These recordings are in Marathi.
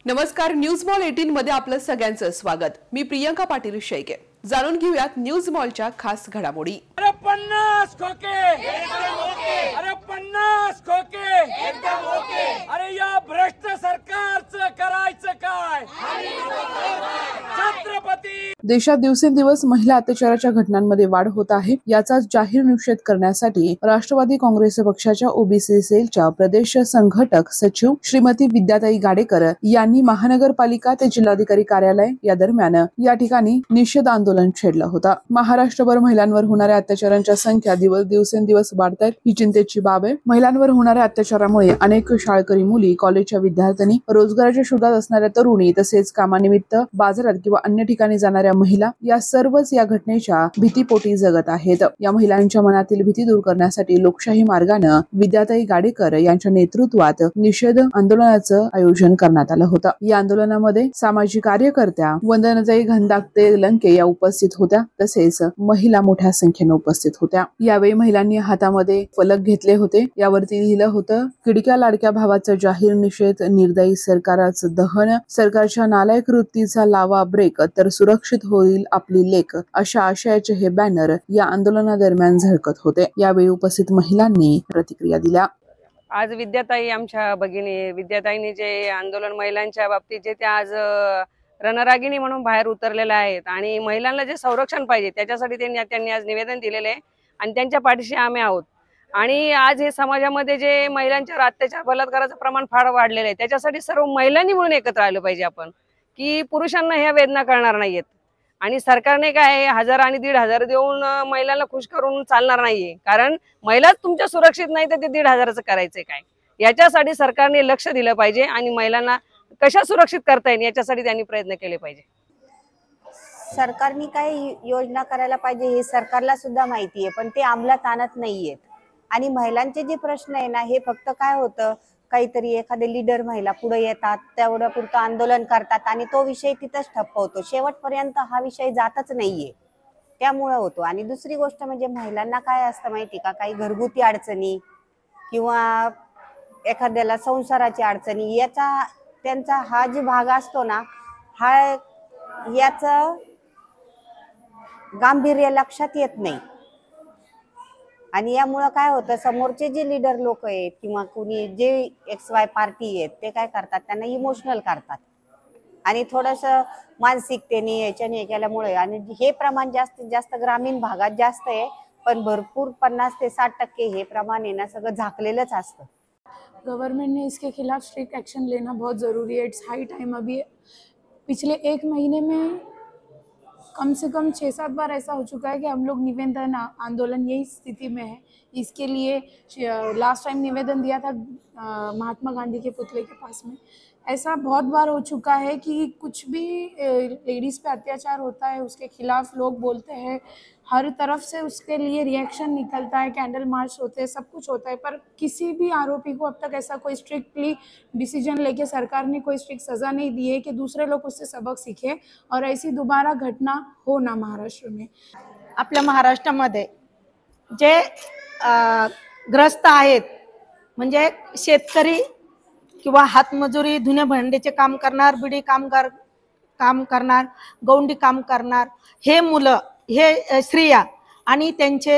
नमस्कार, न्यूज मॉल 18 मध्ये आपलं सगळ्यांचं स्वागत। मी प्रियंका पाटील शेळके। जाणून घेऊयात न्यूज मॉलच्या खास घडामोडी। अरे 50 खोके एकदम ओके, अरे 50 खोके एकदम ओके। अरे या भ्रष्ट सरकारचं करायचं काय? छत्रपती देशात दिवसेंदिवस महिला अत्याचाराच्या घटनांमध्ये वाढ होत आहे। याचा जाहीर निषेध करण्यासाठी राष्ट्रवादी काँग्रेस पक्षाच्या ओबीसी सेलच्या प्रदेश संघटक सचिव श्रीमती विद्याताई गाडेकर यांनी महानगरपालिका ते जिल्हाधिकारी कार्यालय या दरम्यान या ठिकाणी निषेध आंदोलन छेडलं होतं। महाराष्ट्रभर महिलांवर होणाऱ्या अत्याचारांच्या संख्या दिवसेंदिवस वाढत आहेत, ही चिंतेची बाब आहे। महिलांवर होणाऱ्या अत्याचारामुळे अनेक शाळकरी मुली, कॉलेजच्या विद्यार्थिनी, रोजगाराच्या शोधात असणाऱ्या तरुणी, तसेच कामानिमित्त बाजारात किंवा अन्य ठिकाणी जाणाऱ्या महिला या सर्वच या घटनेच्या भीतीपोटी जगत आहेत। या महिलांच्या मनातील भीती दूर करण्यासाठी लोकशाही मार्गाने विद्याताई गाडेकर यांच्या नेतृत्वात निषेध आंदोलनाचं आयोजन करण्यात आलं होतं। या आंदोलनामध्ये सामाजिक कार्यकर्त्या वंदनाताई घनदागते लंके या उपस्थित होत्या, तसेच महिला मोठ्या संख्येने उपस्थित होत्या। यावेळी महिलांनी हातामध्ये फलक घेतले होते, यावरती लिहिलं होतं, किडक्या लाडक्या भावाचा जाहीर निषेध, निर्दयी सरकाराचं दहन, सरकारच्या नालायक कृतीचा लावा ब्रेक, तर सुरक्षित होईल आपली लेक, अशा आशयाचे हे बॅनर या आंदोलनादरम्यान झळकत होते। यावेळी उपस्थित महिलांनी प्रतिक्रिया दिल्या। आज विद्याताई, आमच्या भगिनी विद्याताईंनी जे आंदोलन महिलांच्या बाबतीत जे ते आज रणरागिणी म्हणून बाहेर उतरलेल्या आहेत आणि महिलांना जे संरक्षण पाहिजे त्याच्यासाठी त्यांनी आज निवेदन दिलेले आहे आणि त्यांच्या पाठीशी आम्ही आहोत। आणि आज हे समाजामध्ये जे महिलांच्यावर अत्याचार, बलात्काराचं प्रमाण फार वाढलेलं आहे, त्याच्यासाठी सर्व महिलांनी मिळून एकत्र आलं पाहिजे आपण, की पुरुषांना ह्या वेदना कळणार नाहीयेत आणि सरकारने काय 1000 आणि 1500 देऊन महिलांना खुश करून चालणार नाहीये, कारण महिलाच तुमच्या सुरक्षित नाही तर ते 1500चं करायचंय काय? याच्यासाठी सरकारने लक्ष दिलं पाहिजे आणि महिलांना कशा सुरक्षित करता येईल याच्यासाठी त्यांनी प्रयत्न केले पाहिजे। सरकारने काय योजना करायला पाहिजे हे सरकारला सुद्धा माहिती आहे, पण ते अंमलात आणत नाहीयेत। आणि महिलांचे जे प्रश्न आहे ना, हे फक्त काय होतं, काहीतरी एखादे लीडर महिला पुढे येतात, तेवढं पुरतं आंदोलन करतात आणि तो विषय तिथंच ठप्प होतो, शेवटपर्यंत हा विषय जातच नाहीये, त्यामुळे होतो। आणि दुसरी गोष्ट म्हणजे महिलांना काय असतं माहिती का, काही घरगुती अडचणी किंवा एखाद्याला संसाराची अडचणी, याचा त्यांचा हा जो भाग असतो ना, हा याचं गांभीर्य लक्षात येत नाही आणि यामुळे काय होतं, समोरचे जे लीडर लोक आहेत किंवा कोणी जे XY पार्टी आहेत ते काय करतात, त्यांना इमोशनल करतात आणि थोडंसं मानसिकतेने याच्याने केल्यामुळे, आणि हे प्रमाण जास्तीत जास्त ग्रामीण भागात जास्त आहे, पण भरपूर 50 ते 60% हे प्रमाण आहे ना सगळं झाकलेलंच असतं। गवर्नमेंट ने इसके खिलाफ स्ट्रिक्ट एक्शन लेना बहुत ज़रूरी है। It's high time. अभी पिछले 1 महीने में कम से कम 6-7 बार ऐसा हो चुका है कि हम लोग निवेदन आंदोलन यही स्थिति में है। इसके लिए लास्ट टाइम निवेदन दिया था महात्मा गांधी के पुतले के पास में। ऐसा बहुत बार हो चुका है कि कुछ भी लेडीज़ पे अत्याचार होता है उसके खिलाफ लोग बोलते हैं, हर तरफ से उसके लिए रिएक्शन निकलता है, कैंडल मार्च होते हैं, सब कुछ होता है, पर किसी भी आरोपी को अब तक ऐसा कोई स्ट्रिक्टली डिसीजन लेके सरकार ने कोई स्ट्रिक्ट सज़ा नहीं दी है कि दूसरे लोग उससे सबक सीखे और ऐसी दोबारा घटना हो ना महाराष्ट्र में। आपल्या महाराष्ट्रामध्ये जे ग्रस्त आहेत म्हणजे शेतकरी किंवा हातमजुरी, धुणे भांडीचे काम करणार, बिडी कामगार काम करणार, गौंडी काम करणार, हे मुलं, हे स्त्रिया आणि त्यांचे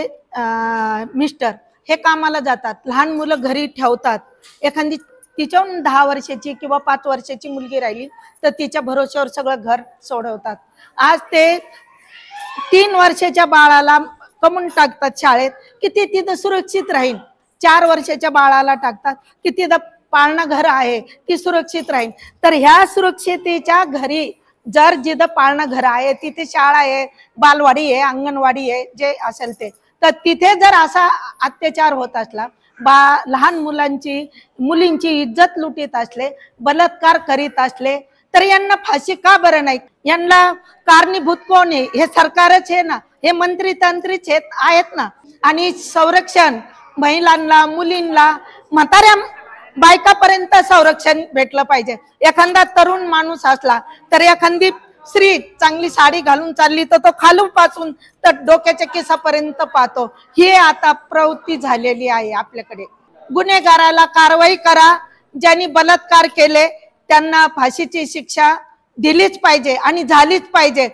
मिस्टर हे कामाला जातात, लहान मुलं घरी ठेवतात। एखादी तिच्याहून 10 वर्षाची किंवा 5 वर्षाची मुलगी राहिली तर तिच्या भरोश्यावर सगळं घर सोडवतात। आज ते 3 वर्षाच्या बाळाला कमून टाकतात शाळेत की ते तिथं सुरक्षित राहील, 4 वर्षाच्या बाळाला टाकतात की तिथं पाळणा घर आहे ती सुरक्षित राहील। तर ह्या सुरक्षितेच्या घरी जर जिथं पाळणा घर आहे, तिथे शाळा आहे, बालवाडी आहे, अंगणवाडी आहे, जे असेल ते, तर तिथे जर असा अत्याचार होत असला, लहान मुलींची इज्जत लुटीत असले, बलात्कार करीत असले, तर यांना फाशी का बरं नाही? यांना कारणीभूत कोण आहे? हे सरकारच आहे ना, हे मंत्री तंत्रीच आहेत ना। आणि संरक्षण महिलांना, मुलींना, म्हाताऱ्या बायकापर्यंत संरक्षण भेटलं पाहिजे। एखादा तरुण माणूस असला तर एखादी स्त्री चांगली साडी घालून चालली तर तो खालूपासून तर डोक्याच्या केसापर्यंत पाहतो, ही आता प्रवृत्ती झालेली आहे आपल्याकडे। गुन्हेगाराला कारवाई करा, ज्यांनी बलात्कार केले त्यांना फाशीची शिक्षा दिलीच पाहिजे आणि झालीच पाहिजे।